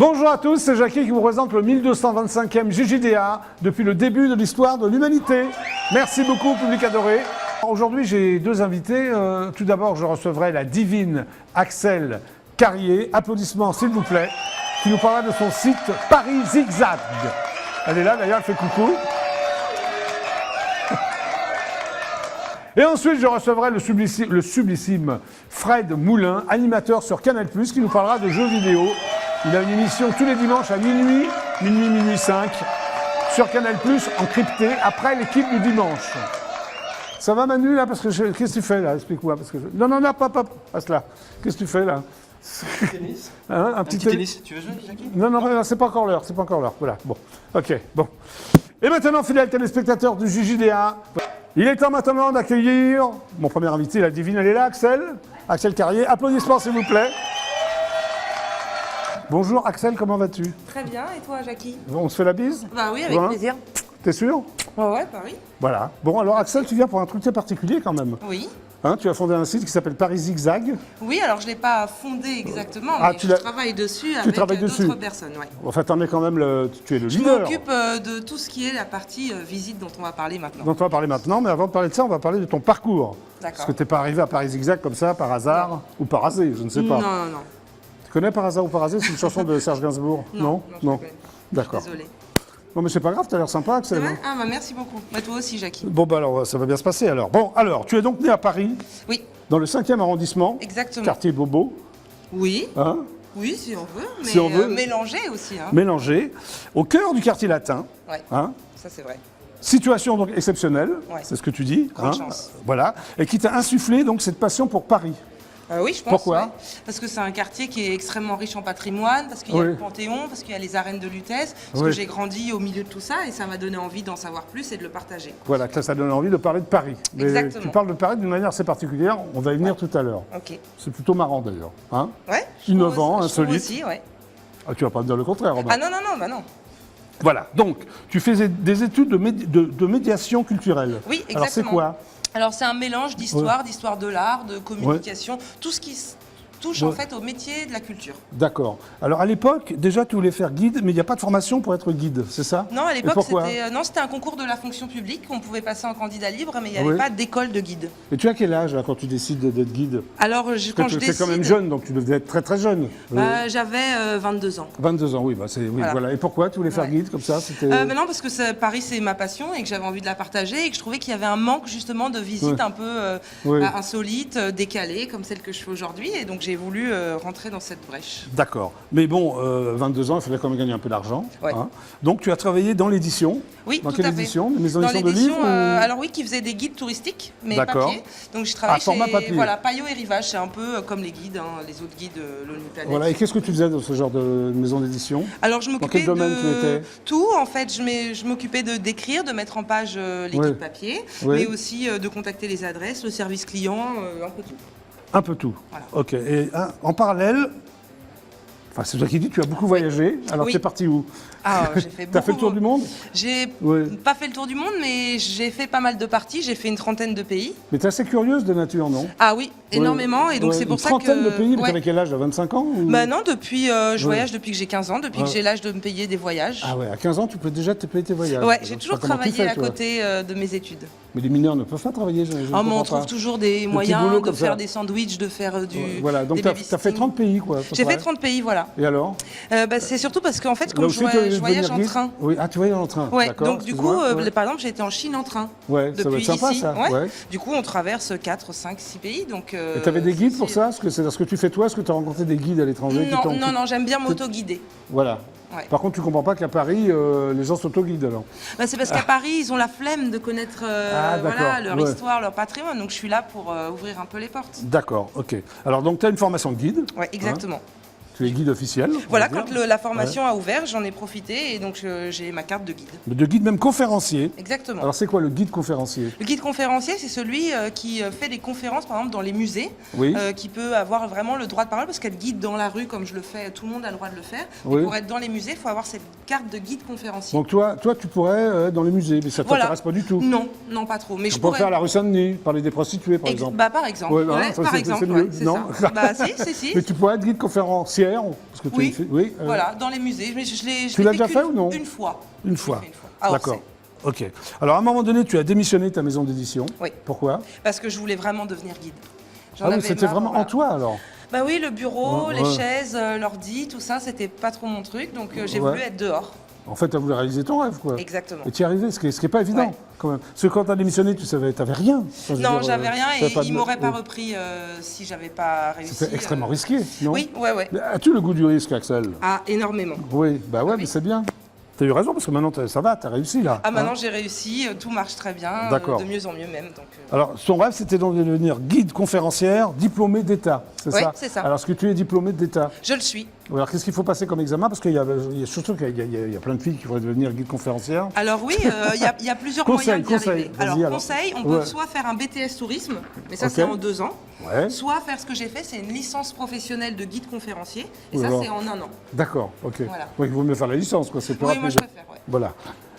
Bonjour à tous, c'est Jackie qui vous présente le 1225e JJDA depuis le début de l'histoire de l'humanité. Merci beaucoup, public adoré. Aujourd'hui, j'ai deux invités. Tout d'abord, je recevrai la divine Axelle Carrier. Applaudissements, s'il vous plaît, qui nous parlera de son site Paris Zigzag. Elle est là, d'ailleurs, elle fait coucou. Et ensuite, je recevrai le sublissime Fred Moulin, animateur sur Canal+, qui nous parlera de jeux vidéo. Il a une émission tous les dimanches à minuit 5, sur Canal+, encrypté, après l'équipe du dimanche. Ça va Manu, là? Parce que qu'est-ce que tu fais, là? Explique-moi. Parce que Non, pas, passe là. Qu'est-ce que tu fais, là? Tennis. Hein, un petit tennis. Tu veux jouer, Jackie? Non, c'est pas encore l'heure, Voilà, bon. Ok, bon. Et maintenant, fidèles téléspectateurs du JJDA, il est temps maintenant d'accueillir mon premier invité, la divine, elle est là, Axelle Carrier. Applaudissements, s'il vous plaît. Bonjour Axelle, comment vas-tu? Très bien, et toi Jackie? On se fait la bise? Bah oui, avec plaisir. T'es sûr? Ouais, bah oui. Voilà. Bon, alors Axelle, tu viens pour un truc très particulier quand même. Oui. Hein, tu as fondé un site qui s'appelle Paris Zigzag. Oui, alors je ne l'ai pas fondé exactement, Ah, mais je travaille dessus avec d'autres personnes. Ouais. Enfin, tu es quand même tu es le Je leader. m'occupe de tout ce qui est la partie visite dont on va parler maintenant. Dont on va parler maintenant, mais avant de parler de ça, on va parler de ton parcours. D'accord. Parce que tu n'es pas arrivé à Paris Zigzag comme ça, par hasard, ou par hasard, je ne sais pas. Non. Tu connais Par hasard ou par hasard? C'est une chanson de Serge Gainsbourg? Non. D'accord. Désolée. Non, mais c'est pas grave, tu as l'air sympa, Axel. Ah bah merci beaucoup. Bah, toi aussi, Jackie. Bon, bah alors, ça va bien se passer alors. Bon, alors, tu es donc né à Paris, Oui, dans le 5e arrondissement, exactement. quartier Bobo, Oui, hein, oui, si on veut, mais Si on veut. mélangé aussi. Hein. mélangé, au cœur du quartier latin. Ouais, Hein, ça c'est vrai. situation donc exceptionnelle, Ouais. c'est ce que tu dis. Grande chance. Voilà, et qui t'a insufflé donc cette passion pour Paris. Oui, je pense. Pourquoi? Ouais. Parce que c'est un quartier qui est extrêmement riche en patrimoine, parce qu'il y a Oui. le Panthéon, parce qu'il y a les arènes de Lutèce, parce Oui. que j'ai grandi au milieu de tout ça et ça m'a donné envie d'en savoir plus et de le partager. Voilà, que ça donne envie de parler de Paris. Mais Exactement. tu parles de Paris d'une manière assez particulière, on va y venir tout à l'heure. Ok. C'est plutôt marrant d'ailleurs. Hein, Ouais. Innovant, je trouve insolite. aussi, ouais. Ah, tu vas pas me dire le contraire, Robin. Ah non, bah non. Voilà, donc tu faisais des études de médiation culturelle. Oui, exactement. Alors c'est quoi? Alors c'est un mélange d'histoire, d'histoire de l'art, de communication, tout ce qui touche en Ouais. fait au métier de la culture. D'accord. Alors à l'époque, déjà tu voulais faire guide, mais il n'y a pas de formation pour être guide, c'est ça? Non, à Et l'époque pourquoi? c'était un concours de la fonction publique, on pouvait passer en candidat libre, mais il n'y avait Oui. pas d'école de guide. Et tu as quel âge là, quand tu décides d'être guide? Alors quand Parce je que tu es quand même décide, jeune, donc tu devais être très très jeune. j'avais 22 ans. 22 ans, oui, oui, voilà. Et pourquoi tu voulais faire Ouais. guide comme ça? C'était... Mais non, parce que Paris, c'est ma passion et que j'avais envie de la partager et que je trouvais qu'il y avait un manque justement de visites Ouais. un peu Oui. insolites, décalées, comme celles que je fais aujourd'hui. Et donc j'ai voulu rentrer dans cette brèche. D'accord. Mais bon, 22 ans, il fallait quand même gagner un peu d'argent. Ouais. Hein. Donc tu as travaillé dans l'édition. Oui, Dans tout quelle à fait. édition? Des maisons Dans d'édition de l'édition, livres ou- alors oui, qui faisait des guides touristiques, mais D'accord. papier. Donc je travaille format chez papier. voilà, Payot et Rivage, c'est un peu comme les guides, hein, les autres guides l'ONU Planète. Voilà. Et qu'est-ce que tu faisais dans ce genre de maison d'édition? Alors je m'occupais quel domaine tu de étais? tout. En fait, je m'occupais d'écrire, de mettre en page les Oui. guides papier, Oui. mais aussi de contacter les adresses, le service client, un peu tout. Un peu tout. Voilà. Ok. Et en parallèle, enfin c'est toi qui dis, tu as beaucoup voyagé. Alors Oui. tu es parti où? Ah, j'ai fait T'as fait le tour du monde? J'ai Oui. pas fait le tour du monde, mais j'ai fait pas mal de parties. J'ai fait une trentaine de pays. Mais tu es assez curieuse de nature, non? Ah oui, énormément. Et donc Ouais, c'est pour une ça que. trentaine de pays, mais Ouais. t'avais quel âge? À 25 ans ou... Bah non, depuis je Ouais. voyage depuis que j'ai 15 ans, depuis Ouais. que j'ai l'âge de me payer des voyages. Ah ouais, à 15 ans, tu peux déjà te payer tes voyages. Ouais, Je j'ai sais toujours pas comment tu travaillé fais, à toi. côté de mes études. Mais les mineurs ne peuvent pas travailler, je ne Oh, mais comprends on trouve pas. toujours des petits moyens boulots de comme faire ça. des sandwichs, de faire du. Voilà, donc des tu as fait babysitting. 30 pays, quoi. à peu J'ai près. fait 30 pays, voilà. Et alors? C'est surtout parce qu'en fait, Là comme aussi, je tu allais voyage devenir en guide? train. Oui, ah, tu voyages en train. Ouais, D'accord, donc du coup, excuse-moi, ouais. par exemple, j'ai été en Chine en train. Ouais, ça doit Depuis être sympa, ici. ça. Ouais. Ouais. Du coup, on traverse 4, 5, 6 pays. Donc, Et tu avais des guides pour ça? Est-ce que c'est ce que tu fais toi? Est-ce que tu as rencontré des guides à l'étranger qui t'ont- Non, j'aime bien m'auto-guider. Voilà. Ouais. Par contre, tu comprends pas qu'à Paris, les gens s'auto-guident alors? Bah, c'est parce qu'à Paris, ils ont la flemme de connaître d'accord, voilà, leur ouais. histoire, leur patrimoine. Donc je suis là pour ouvrir un peu les portes. D'accord, ok. Alors, donc, tu as une formation de guide. Ouais, exactement. Tu es guide officiel. on Voilà, va dire. quand la formation a ouvert, j'en ai profité et donc j'ai ma carte de guide. Mais de guide même conférencier. Exactement. Alors, c'est quoi le guide conférencier? Le guide conférencier, c'est celui qui fait des conférences, par exemple, dans les musées, Oui. qui peut avoir vraiment le droit de parole, parce qu'être guide dans la rue, comme je le fais, tout le monde a le droit de le faire. Oui. Mais pour être dans les musées, il faut avoir cette carte de guide conférencier. Donc, toi, tu pourrais être dans les musées, mais ça ne Voilà. t'intéresse pas du tout. Non, non, pas trop. Mais Tu je pourrais pourrais. faire la rue Saint-Denis, parler des prostituées, par exemple. Bah, par exemple. Ouais, non, Ouais, ça, par c'est exemple, mieux. ouais, c'est Non. ça. Bah, si. Mais tu pourrais être guide conférencier fière parce que tu Oui, as fait, oui. voilà, dans les musées. Mais je l'ai Tu l'as déjà fait ou non? Une fois. Une Je l'ai fois. fait une fois. À D'accord. Orsay. Ok. Alors à un moment donné, tu as démissionné de ta maison d'édition. Oui. Pourquoi? Parce que je voulais vraiment devenir guide. J'en Ah oui, avais c'était marre, vraiment en voilà. toi alors. Bah oui, le bureau, Ouais, les ouais. chaises, l'ordi, tout ça, c'était pas trop mon truc. Donc j'ai Ouais. voulu être dehors. En fait, tu as voulu réaliser ton rêve, quoi. Exactement. Et tu y es arrivé, ce qui est pas évident, Ouais. quand même. Parce que quand tu as démissionné, tu savais, t'avais rien. Enfin, je veux Non, dire, j'avais rien t'avais et pas de- ils m'auraient pas oui. repris si j'avais pas réussi. C'était extrêmement risqué, non? Oui, ouais. Mais as-tu le goût du risque, Axel? Ah, énormément. Oui, bah ouais, oui. mais c'est bien. Tu as eu raison, parce que maintenant, ça va, tu as réussi, là. Ah, maintenant Hein? j'ai réussi, tout marche très bien, D'accord. de mieux en mieux même. Donc, Alors, son rêve, c'était donc de devenir guide conférencière, diplômé d'État, c'est Ouais, ça? c'est ça. Alors, est-ce que tu es diplômé d'État? je le suis. Alors, qu'est-ce qu'il faut passer comme examen? Parce qu'il y a surtout qu'il y a plein de filles qui voudraient devenir guide conférencière. Alors oui, il y a plusieurs Conseil, moyens d'y conseil, arriver. vas-y, Alors, alors. conseil, on peut Ouais. soit faire un BTS tourisme, mais ça Ok. c'est en 2 ans. Ouais. Soit faire ce que j'ai fait, c'est une licence professionnelle de guide conférencier, et Oui, ça alors. c'est en 1 an. D'accord, ok. Voilà. Oui, il vaut mieux faire la licence, quoi. C'est plus Oui, rapide. moi je préfère, ouais. Voilà.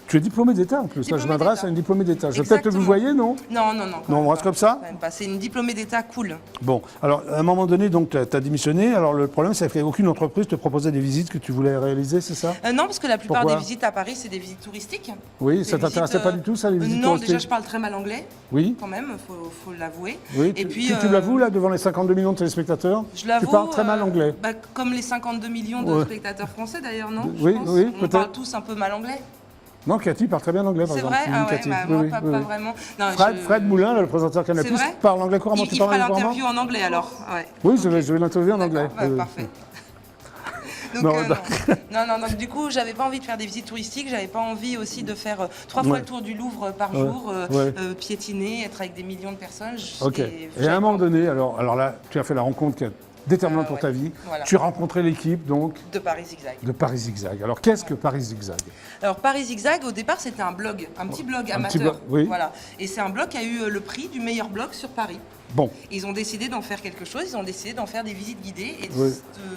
Tu es diplômé d'État en plus. Là, je Diplômée m'adresse d'État. à une diplômée d'État. Je vais peut-être Exactement. vous voyez, non? Non. Non, on reste comme ça? Quand même pas. C'est une diplômée d'État cool. Bon, alors à un moment donné, donc tu as démissionné. Alors le problème, c'est qu'aucune entreprise te proposait des visites que tu voulais réaliser, c'est ça? Non, parce que la plupart Pourquoi des visites à Paris, c'est des visites touristiques. Oui, ça Des t'intéressait visites, pas du tout, ça, les visites Non, touristiques? déjà je parle très mal anglais, Oui. quand même, faut l'avouer. Oui, Et puis, tu l'avoues là devant les 52 millions de téléspectateurs? Je l'avoue. Tu parles très mal anglais. Bah, comme les 52 millions de Ouais. spectateurs français d'ailleurs, non? Oui, Je pense. oui, On peut-être. parle tous un peu mal anglais. Non, Cathy parle très bien anglais, par C'est exemple. vrai? Ah ouais, Cathy. bah, Oui, moi oui, pas, oui, pas oui. vraiment. Non, Fred Moulin, là, le présentateur Canal+, C'est vrai parle anglais couramment. Tu Il parles fera anglais couramment? l'interview en anglais alors. Ouais. Oui, je vais l'interviewer en anglais. D'accord, ouais, Oui. parfait. Donc, Non, donc du coup, j'avais pas envie de faire des visites touristiques, j'avais pas envie aussi de faire 3 Ouais. fois le tour du Louvre par jour, ouais. piétiner, être avec des millions de personnes. Ok. Et à un moment donné, alors là, tu as fait la rencontre qui est déterminante pour ouais. ta vie. Voilà. Tu as rencontré l'équipe donc De Paris Zigzag. de Paris Zigzag. Alors qu'est-ce que Paris Zigzag? Alors Paris Zigzag, au départ, c'était un blog, un petit blog Un amateur. petit blog, oui. Voilà. Et c'est un blog qui a eu le prix du meilleur blog sur Paris. Bon, Ils ont décidé d'en faire quelque chose, ils ont décidé d'en faire des visites guidées et Oui.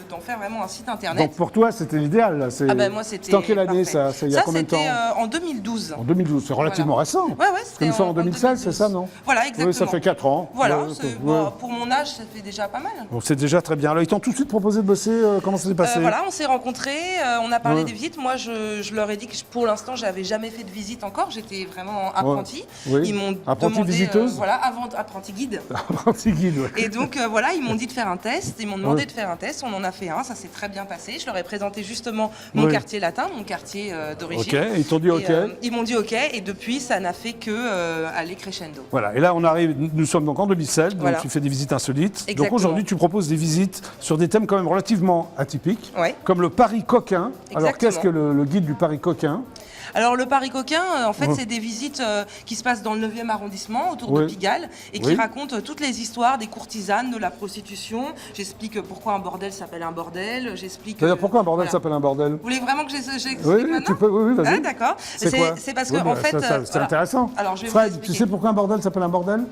d'en faire vraiment un site internet. donc pour toi c'était l'idéal là. Ah ben moi c'était en quelle année parfait. ça? C'est il y a combien de temps? C'était en 2012. En 2012, c'est relativement récent. Ouais, c'était Comme ça en 2016, c'est ça, non? Voilà, exactement. Oui, ça fait 4 ans. Voilà, Ouais, c'est- ouais. bon, pour mon âge, ça fait déjà pas mal. Bon, c'est déjà très bien. Alors ils t'ont tout de suite proposé de bosser, comment ça s'est passé? Voilà, on s'est rencontrés, on a parlé Ouais. des visites. Moi, je leur ai dit que pour l'instant, j'avais jamais fait de visite encore. J'étais vraiment apprentie. Oui. Ils m'ont Apprentie demandé, visiteuse voilà, apprenti guide. Apprenti guide, ouais. Et donc voilà, ils m'ont dit de faire un test. Ils m'ont demandé Ouais. de faire un test. On en a fait un. Ça s'est très bien passé. Je leur ai présenté justement mon Oui. quartier latin, mon quartier d'origine. Ok, ils t'ont dit ok. Et, ils m'ont dit ok. Et depuis, ça n'a fait que aller crescendo. Voilà, et là on arrive, nous sommes donc en 2016, donc Voilà. tu fais des visites insolites. Donc Exactement. aujourd'hui tu proposes des visites sur des thèmes quand même relativement atypiques, Ouais. comme le Paris coquin. Alors Exactement. qu'est-ce que le guide du Paris coquin? Alors le Paris coquin, en fait, Ouais. c'est des visites qui se passent dans le 9e arrondissement, autour Ouais. de Pigalle, et qui Oui. racontent toutes les histoires des courtisanes, de la prostitution. J'explique pourquoi un bordel s'appelle un bordel. J'explique. C'est-à-dire pourquoi un bordel voilà. s'appelle un bordel? Vous voulez vraiment que j'explique Oui, maintenant tu peux, oui, vas-y. Ah, d'accord. C'est quoi? C'est parce Oui, que bah, en fait, c'est voilà. intéressant. Alors je vais vous Fred, tu expliquer. sais pourquoi un bordel s'appelle un bordel?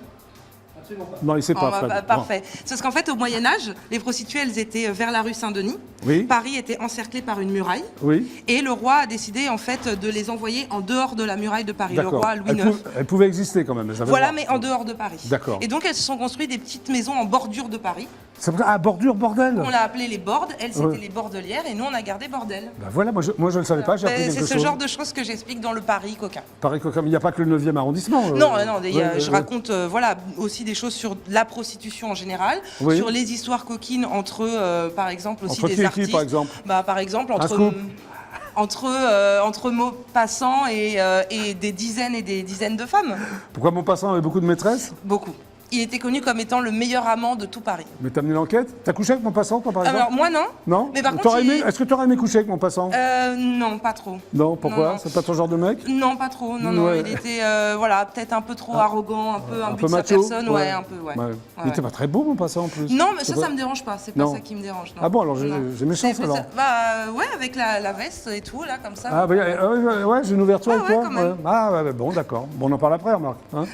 Absolument pas. Non, il sait pas, Fred. Parfait. C'est parce qu'en fait, au Moyen Âge, les prostituées, elles étaient vers la rue Saint-Denis. Oui. Paris était encerclé par une muraille. Oui. Et le roi a décidé en fait de les envoyer en dehors de la muraille de Paris. Le D'accord. roi Louis Elles IX. elles pouvaient exister quand même. elles avaient Voilà, le droit. mais en dehors de Paris. D'accord. Et donc elles se sont construites des petites maisons en bordure de Paris. C'est pour ça, ah, bordure, bordel. On l'a appelé les bordes, elles c'était Ouais. les bordelières et nous on a gardé bordel. Bah voilà, moi je le savais pas, j'ai appris Ben, quelque c'est chose. ce genre de choses que j'explique dans le Paris coquin. Paris coquin, mais il n'y a pas que le 9e arrondissement. Non, ouais, je raconte voilà, aussi des choses sur la prostitution en général, Oui. sur les histoires coquines entre, par exemple, aussi Entre des qui et qui, artistes. par exemple Bah, par exemple, Un scoop. entre mots passants et des dizaines et des dizaines de femmes. Pourquoi Maupassant avait beaucoup de maîtresses? Beaucoup. Il était connu comme étant le meilleur amant de tout Paris. Mais t'as mené l'enquête? T'as couché avec Maupassant, toi, par exemple? Alors moi non. Non? Mais par contre, T'aurais aimé- Est-ce que tu aurais aimé coucher avec Maupassant? Non, pas trop. Non, pourquoi? non. C'est pas ton genre de mec? Non, pas trop. Non, Ouais. il était voilà, peut-être un peu trop arrogant, un peu imbu de sa macho? personne. Ouais, un peu, ouais. Ouais. Ouais, Il était pas très beau, Maupassant, en plus. Non, mais C'est ça, pas- ça me dérange pas. C'est pas Non. ça qui me dérange. Non. Ah bon, alors j'ai Non. mes chances, C'est- alors. Bah ouais, avec la veste et tout là, comme ça. Ah, bah, ouais, j'ai une ouverture Ah avec ouais, toi. quand même. Ouais. Ah, ouais, bon, d'accord. Bon, on en parle après, remarque. Hein.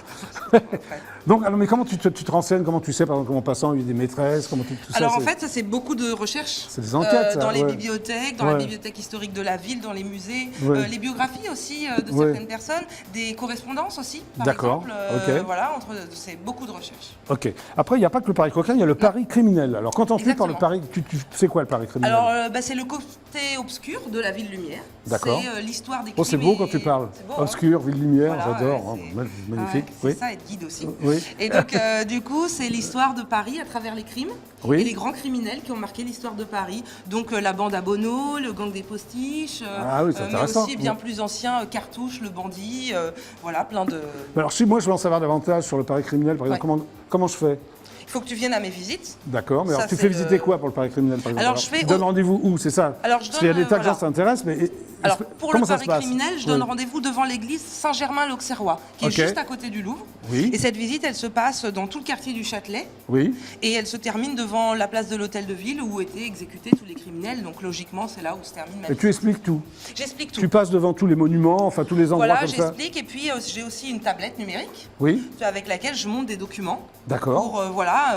Donc, alors, mais comment tu te renseignes? Comment tu sais, par exemple, comment passant, il y a des maîtresses? Tout Alors ça, en fait, ça c'est beaucoup de recherches. C'est des enquêtes, ça, dans les ouais. bibliothèques, dans la bibliothèque historique de la ville, dans les musées, Ouais. les biographies aussi de Ouais. certaines personnes, des correspondances aussi, par D'accord, exemple. ok. Voilà, c'est beaucoup de recherches. Ok. Après, il n'y a pas que le pari coquin, il y a le pari criminel. Alors, quand on fait par le Exactement. pari, tu sais quoi le pari criminel? Alors, c'est le côté obscur de la ville lumière. D'accord. C'est l'histoire des crimes. Oh, c'est beau quand tu parles. C'est beau, hein. Obscur, ville lumière, Voilà, j'adore. ouais, Oh, magnifique. c'est Oui. ça, être guide aussi. Oui. Et donc, du coup, c'est l'histoire de Paris à travers les crimes Oui. et les grands criminels qui ont marqué l'histoire de Paris. Donc, la bande à Bono, le gang des postiches, Ah oui, c'est mais intéressant. aussi bien Ouais. plus ancien, Cartouche, le bandit, voilà, plein de... Alors, si moi je veux en savoir davantage sur le pari criminel, par exemple, Ouais. comment je fais? Il faut que tu viennes à mes visites. D'accord, mais Ça, alors tu c'est fais visiter le- quoi pour le pari criminel, par exemple? Alors, je fais tu donnes au- rendez-vous où, c'est ça? Alors, je Parce qu'il y a donne, des tas de gens voilà. qui s'intéressent, mais Alors, pour comment le ça pari se passe? criminel, je donne Oui. rendez-vous devant l'église Saint-Germain-l'Auxerrois, qui Ok. est juste à côté du Louvre. Oui. Et cette visite, elle se passe dans tout le quartier du Châtelet. Oui. Et elle se termine devant la place de l'hôtel de ville où étaient exécutés tous les criminels. Donc logiquement, c'est là où se termine ma Et visite. tu expliques tout. J'explique tout. Tu passes devant tous les monuments, enfin tous les endroits Voilà, comme ça. j'explique. Et puis j'ai aussi une tablette numérique Oui, avec laquelle je monte des documents d'accord. pour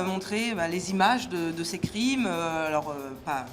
montrer les images de ces crimes.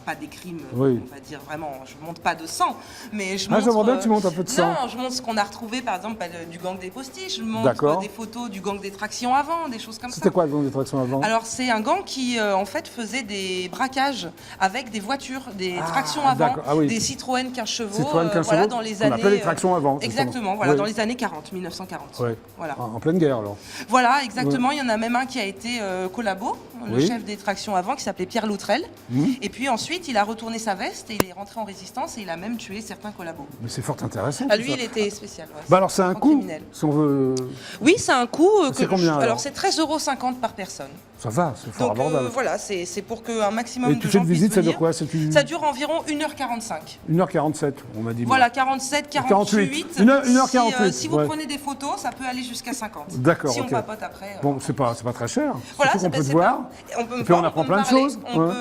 Pas des crimes, Oui. on va dire vraiment, je ne monte pas de sang, mais je Ah, montre... j'aimerais bien que tu montes un peu de sang. Non, je montre ce qu'on a retrouvé, par exemple, du gang des postiches, je montre D'accord. des photos du gang des tractions avant, des choses comme ça. C'était quoi le nom des tractions avant? Alors c'est un gang qui en fait faisait des braquages avec des voitures, des Ah, tractions avant, d'accord. Ah oui. des Citroën 15 chevaux, Citroën 15 voilà, chevaux, dans les qu'on années... appelait les tractions avant, justement. Exactement, voilà, Oui. dans les années 40, 1940. Ouais. Voilà. En pleine guerre alors. Voilà, exactement. Il y en a même un qui a été collabo, le Oui. chef des tractions avant, qui s'appelait Pierre Loutrel. Mhm. Et puis ensuite, il a retourné sa veste et il est rentré en résistance et il a même tué certains collabos. Mais c'est fort intéressant. Ah, tout lui, ça. il était spécial. Ouais, Bah alors c'est un grand coût, criminel. si on veut. Oui, c'est un coût. C'est combien, alors alors c'est 13,50 € par personne. Ça va, c'est fort Donc abordable. voilà, c'est pour qu'un maximum Et de tu fais gens une puissent visite, ça venir. dure quoi? C'est une... Ça dure environ 1h45. 1h47, on m'a dit. Voilà, 47, 48. 1h48. Si vous ouais. prenez des photos, ça peut aller jusqu'à 50. D'accord, Si ok. on papote après. Bon, c'est pas très cher. Voilà, Surtout qu'on peut te c'est voir. pas- On peut me Et puis on voir, apprend peut me plein de parler. choses. On Ouais.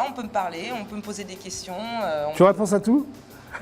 on peut me parler, on peut me poser des questions. Tu réponds à tout?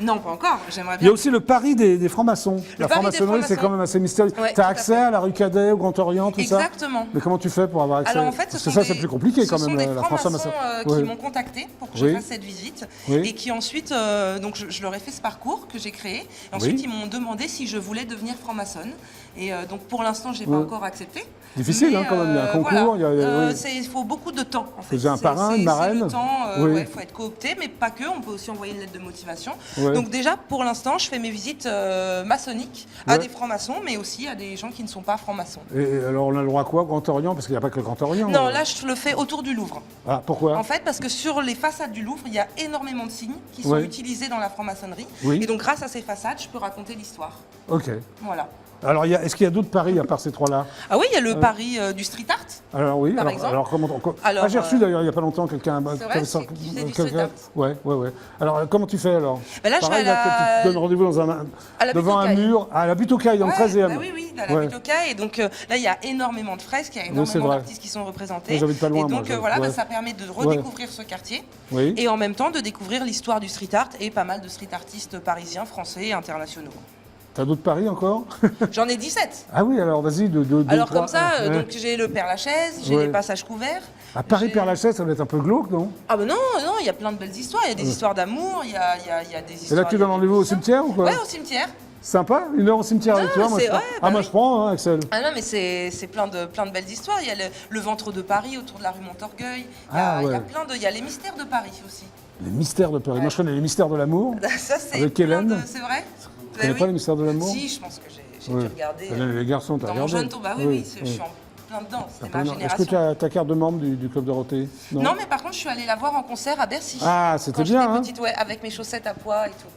Non, pas encore. J'aimerais Il y a bien. aussi le pari des francs-maçons. La pari des franc-maçonnerie, c'est francs-maçons. quand même assez mystérieux. Ouais, tu as tout à accès fait. à la rue Cadet, au Grand Orient, tout ça? Exactement. Mais comment tu fais pour avoir accès? Alors en fait, Parce que ça, c'est plus compliqué quand ce même, sont des la francs-maçons franc-maçonnerie. qui Oui. m'ont contacté pour que Oui. je fasse cette visite Oui. et qui ensuite, donc je leur ai fait ce parcours que j'ai créé. Et ensuite, Oui. ils m'ont demandé si je voulais devenir franc-maçonne. Et donc pour l'instant, j'ai pas Oui. encore accepté. Difficile, Mais, hein, quand même. Il y a un concours, voilà. oui. Il faut beaucoup de temps. En fait. Vous avez un C'est- parrain, c'est- une marraine. c'est le temps. Oui. Il faut être coopté, mais pas que. On peut aussi envoyer une lettre de motivation. Ouais. Donc déjà, pour l'instant, je fais mes visites maçonniques à Ouais. des francs-maçons, mais aussi à des gens qui ne sont pas francs-maçons. Et alors, on a le droit à quoi? Grand Orient? Parce qu'il n'y a pas que le Grand Orient. Non, là, je le fais autour du Louvre. Ah, pourquoi? En fait, parce que sur les façades du Louvre, il y a énormément de signes qui sont Ouais. utilisés dans la franc-maçonnerie. Oui. Et donc, grâce à ces façades, je peux raconter l'histoire. Ok. Voilà. Alors, est-ce qu'il y a d'autres paris à part ces trois-là? Ah oui, il y a le pari du street art. Alors oui, Par alors, exemple. alors comment Alors, j'ai reçu d'ailleurs il n'y a pas longtemps quelqu'un C'est vrai, qui faisait du street art. Ouais. Alors comment tu fais alors? Ben là, je Pareil, vais à là, la- tu te donnes rendez-vous dans À la devant un Butte aux Cailles. mur, à la Butte aux Cailles, dans le Ouais, 13e. bah oui, à la Ouais. Butte aux Cailles. Et donc là, il y a énormément de fresques, il y a c'est énormément vrai. d'artistes qui sont représentés. Moi, j'habite pas loin, et moi, donc je- voilà, ouais. bah, ça permet de redécouvrir ce quartier. Oui. Et en même temps, de découvrir l'histoire du street art et pas mal de street artistes parisiens, français et internationaux. T'as d'autres paris encore? J'en ai 17. Ah oui, alors vas-y, deux, Alors trois. comme ça, Ouais. donc j'ai le Père-Lachaise, j'ai Ouais. les passages couverts. À Paris j'ai- Père-Lachaise, ça doit être un peu glauque, non? Ah ben non, il y a plein de belles histoires. Il y a des histoires d'amour, il y a des Et histoires... là, tu il y a donnes des rendez-vous au histoires. cimetière ou quoi? Ouais, au cimetière. Sympa, 1 heure au cimetière avec Non, toi, moi c'est- je prends. ouais, Ah bah moi oui. je prends, hein, Axel. Ah non, mais c'est plein de belles histoires. Il y a le ventre de Paris autour de la rue Montorgueil. Ah, Il y a ouais. il y a les mystères de Paris aussi. Les mystères de Paris. Moi je connais les mystères de l'amour. Ça, c'est Avec plein Hélène. de... C'est vrai? Tu connais pas les mystères de l'amour? Si, je pense que j'ai Ouais. dû regarder. Les garçons, t'as Dans mon regardé? jeune tour, bah oui, je suis en plein dedans. C'était ma Est-ce que génération. tu as ta carte de membre du Club Dorothée? Non, mais par contre, je suis allée la voir en concert à Bercy. Ah, c'était Quand bien, j'étais hein. petite, ouais, avec mes chaussettes à pois et tout.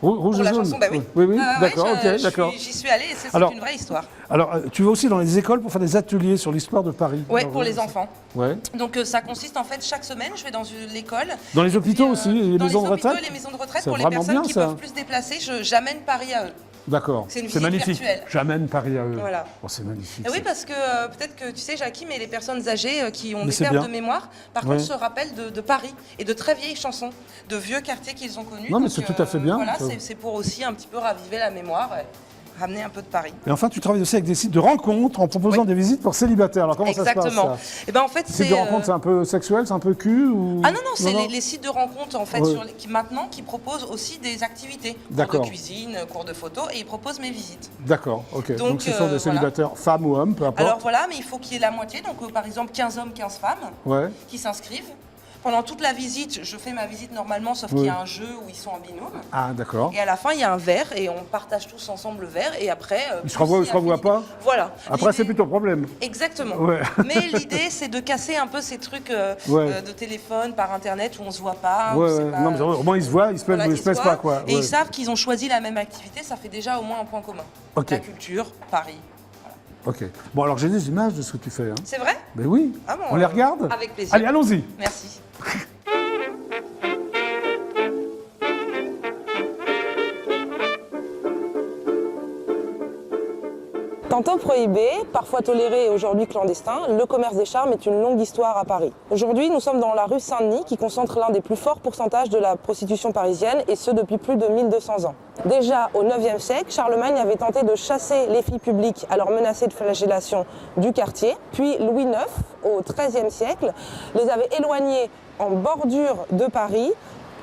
Rouge Pour et la jaune. chanson, bah oui. Oui, Ah ouais, d'accord, je ok, d'accord. J'y suis allée et c'est Alors- une vraie histoire. Alors, tu vas aussi dans les écoles pour faire des ateliers sur l'histoire de Paris. Ouais, Alors, pour les enfants. Ouais. Donc ça consiste en fait chaque semaine, je vais dans l'école. Dans les Et puis, hôpitaux aussi, les dans maisons de les hôpitaux retraite. et les maisons de retraite C'est pour les vraiment personnes bien, qui ça. peuvent plus se déplacer, j'amène Paris à eux. D'accord. C'est une visite magnifique. virtuelle. J'amène Paris à eux. Voilà. Oh, c'est magnifique. Et oui, ça. parce que peut-être que tu sais, Jackie, mais les personnes âgées qui ont Mais des c'est pertes bien. de mémoire, par Ouais. contre, se rappellent de Paris et de très vieilles chansons, de vieux quartiers qu'ils ont connus. Non, mais Donc, c'est tout à fait bien. Voilà, Ça- c'est pour aussi un petit peu raviver la mémoire. ramener un peu de Paris. Et enfin, tu travailles aussi avec des sites de rencontres en proposant des visites pour célibataires. Alors comment ça se passe Exactement. ça? Et ben en fait, Sites de rencontres, c'est un peu sexuel, c'est un peu cul ou... Ah non, non, c'est les sites de rencontres en fait Ouais. qui proposent aussi des activités. Cours D'accord. de cuisine, cours de photo et ils proposent mes visites. D'accord, ok. Donc ce sont des voilà. célibataires, femmes ou hommes, peu importe. Alors voilà, mais il faut qu'il y ait la moitié, donc par exemple 15 hommes, 15 femmes Ouais. qui s'inscrivent. Pendant toute la visite, je fais ma visite normalement, sauf qu'il y a un jeu où ils sont en binôme. Ah, d'accord. Et à la fin, il y a un verre et on partage tous ensemble le verre. Et après. Ils se revoient ou ils se revoient pas? Voilà. Après, L'idée- c'est plutôt problème. Exactement. Ouais. Mais l'idée, c'est de casser un peu ces trucs de téléphone, par internet où on se voit pas. Ouais, on sait ouais. pas. Non, mais au moins ils se voient, ils se plaisent Voilà, ou ils ils se plaisent se pas, voient, quoi. Et Ouais. ils savent qu'ils ont choisi la même activité, ça fait déjà au moins un point commun. Ok. La culture, Paris. Ok. Bon, alors j'ai des images de ce que tu fais. Hein. C'est vrai? Mais oui. Ah bon, on les regarde? avec plaisir. Allez, allons-y. Merci. Tantôt prohibé, parfois toléré et aujourd'hui clandestin, le commerce des charmes est une longue histoire à Paris. Aujourd'hui, nous sommes dans la rue Saint-Denis qui concentre l'un des plus forts pourcentages de la prostitution parisienne et ce depuis plus de 1200 ans. Déjà au IXe siècle, Charlemagne avait tenté de chasser les filles publiques alors menacées de flagellation du quartier. Puis Louis IX, au XIIIe siècle, les avait éloignées en bordure de Paris,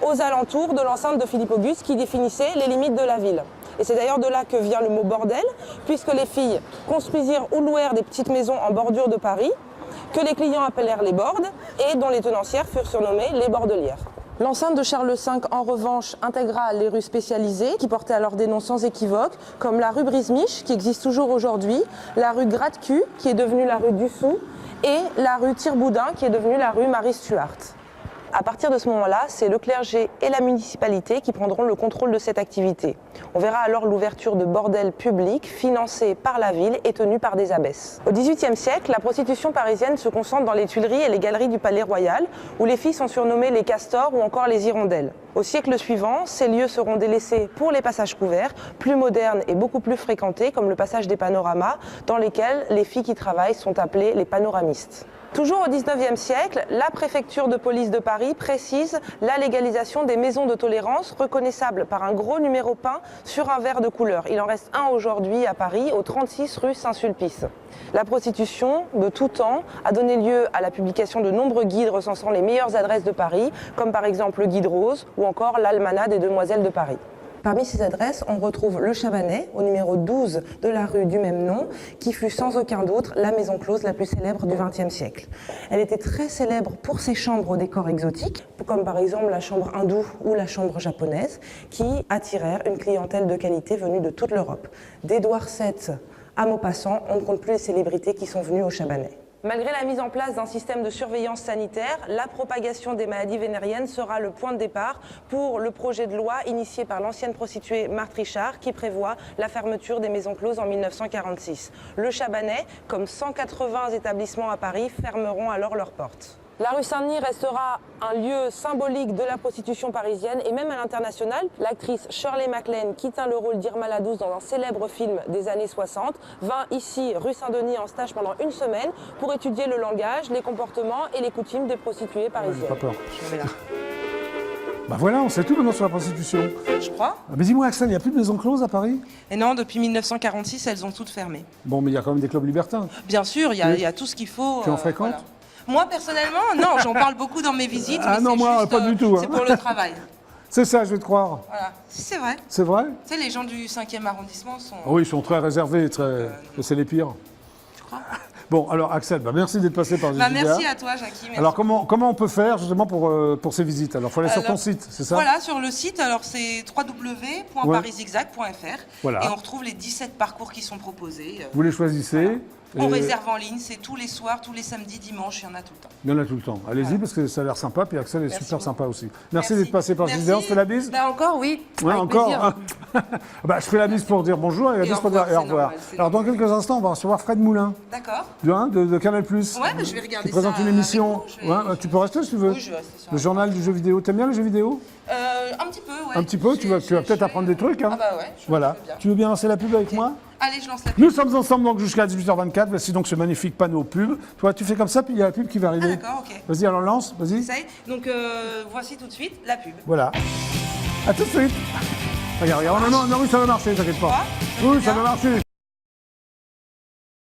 aux alentours de l'enceinte de Philippe Auguste qui définissait les limites de la ville. Et c'est d'ailleurs de là que vient le mot bordel, puisque les filles construisirent ou louèrent des petites maisons en bordure de Paris, que les clients appelèrent les bordes, et dont les tenancières furent surnommées les bordelières. L'enceinte de Charles V, en revanche, intégra les rues spécialisées, qui portaient alors des noms sans équivoque, comme la rue Brisemiche, qui existe toujours aujourd'hui, la rue Gratte-Cul, qui est devenue la rue Dussoux, et la rue Tire-Boudin, qui est devenue la rue Marie-Stuart. À partir de ce moment-là, c'est le clergé et la municipalité qui prendront le contrôle de cette activité. On verra alors l'ouverture de bordels publics financés par la ville et tenus par des abbesses. Au XVIIIe siècle, la prostitution parisienne se concentre dans les Tuileries et les galeries du Palais Royal, où les filles sont surnommées les castors ou encore les hirondelles. Au siècle suivant, ces lieux seront délaissés pour les passages couverts, plus modernes et beaucoup plus fréquentés, comme le passage des panoramas, dans lesquels les filles qui travaillent sont appelées les panoramistes. Toujours au XIXe siècle, la préfecture de police de Paris précise la légalisation des maisons de tolérance reconnaissables par un gros numéro peint sur un verre de couleur. Il en reste un aujourd'hui à Paris, au 36 rue Saint-Sulpice. La prostitution, de tout temps, a donné lieu à la publication de nombreux guides recensant les meilleures adresses de Paris, comme par exemple le Guide Rose ou encore l'Almanach des Demoiselles de Paris. Parmi ces adresses, on retrouve le Chabanais, au numéro 12 de la rue du même nom, qui fut sans aucun doute la maison close la plus célèbre du XXe siècle. Elle était très célèbre pour ses chambres au décor exotique, comme par exemple la chambre hindoue ou la chambre japonaise, qui attirèrent une clientèle de qualité venue de toute l'Europe. D'Édouard VII à Maupassant, on ne compte plus les célébrités qui sont venues au Chabanais. Malgré la mise en place d'un système de surveillance sanitaire, la propagation des maladies vénériennes sera le point de départ pour le projet de loi initié par l'ancienne prostituée Marthe Richard qui prévoit la fermeture des maisons closes en 1946. Le Chabanais, comme 180 établissements à Paris, fermeront alors leurs portes. La rue Saint-Denis restera un lieu symbolique de la prostitution parisienne et même à l'international. L'actrice Shirley MacLaine, qui tint le rôle d'Irma la Douce dans un célèbre film des années 60, vint ici, rue Saint-Denis, en stage pendant une semaine pour étudier le langage, les comportements et les coutumes des prostituées parisiennes. Pas peur. Je vais là. Bah voilà, on sait tout maintenant sur la prostitution. Je crois. Ah, mais dis-moi, Axel, il n'y a plus de maisons closes à Paris? Et non, depuis 1946, elles ont toutes fermé. Bon, mais il y a quand même des clubs libertins. Bien sûr, il y a tout ce qu'il faut. Tu en fréquentes? Voilà. Moi, personnellement, non, j'en parle beaucoup dans mes visites. Ah mais non, c'est moi, juste, pas du tout, hein. C'est pour le travail. C'est ça, je vais te croire. Voilà. Si, c'est vrai. C'est vrai? Tu sais, les gens du 5e arrondissement sont. Oui, ils sont très réservés, très... c'est les pires. Tu crois? Bon, alors Axel, bah, merci d'être passé par Bah, Zizilia. merci à toi, Jackie. Merci. Alors comment on peut faire justement pour ces visites? Alors il faut aller sur ton site, c'est ça? Voilà, sur le site, alors c'est www.pariszigzag.fr. Voilà. Et on retrouve les 17 parcours qui sont proposés. Vous les choisissez. On et réserve en ligne, c'est tous les soirs, tous les samedis, dimanches, il y en a tout le temps. Il y en a tout le temps. Allez-y Voilà. parce que ça a l'air sympa, puis Axel est Merci super beaucoup. sympa aussi. Merci d'être passé par Zizilia, on se fait la bise? Bah encore, oui. Ouais, Avec encore. plaisir. Bah, je fais la bise pour dire bonjour et la Et bise au pour dire revoir, au c'est revoir. normal, c'est Alors dans normal. quelques instants, on va recevoir Fred Moulin D'accord. de Canal+. Ouais, bah, je vais regarder Tu présentes ça une émission. avec vous, je vais- Ouais, tu peux rester si tu veux. Oui, je vais rester sur Le journal du jeu vidéo. T'aimes bien les jeux vidéo? Un petit peu, ouais. Un petit peu, tu vas peut-être apprendre des trucs. Hein. Ah bah ouais, Voilà. je veux bien. Tu veux bien lancer la pub avec moi? Allez, je lance la pub. Nous sommes ensemble donc jusqu'à 18h24. Voici donc ce magnifique panneau pub. Toi, tu fais comme ça, puis il y a la pub qui va Ah, arriver. d'accord, ok. Vas-y, alors lance, vas-y. Ça y est. Donc, voici tout de suite la pub. Voilà. À tout de suite. Regarde, regarde, non, oui, ça va marcher, t'inquiète pas. Ça Oui, marche ça bien. va marcher.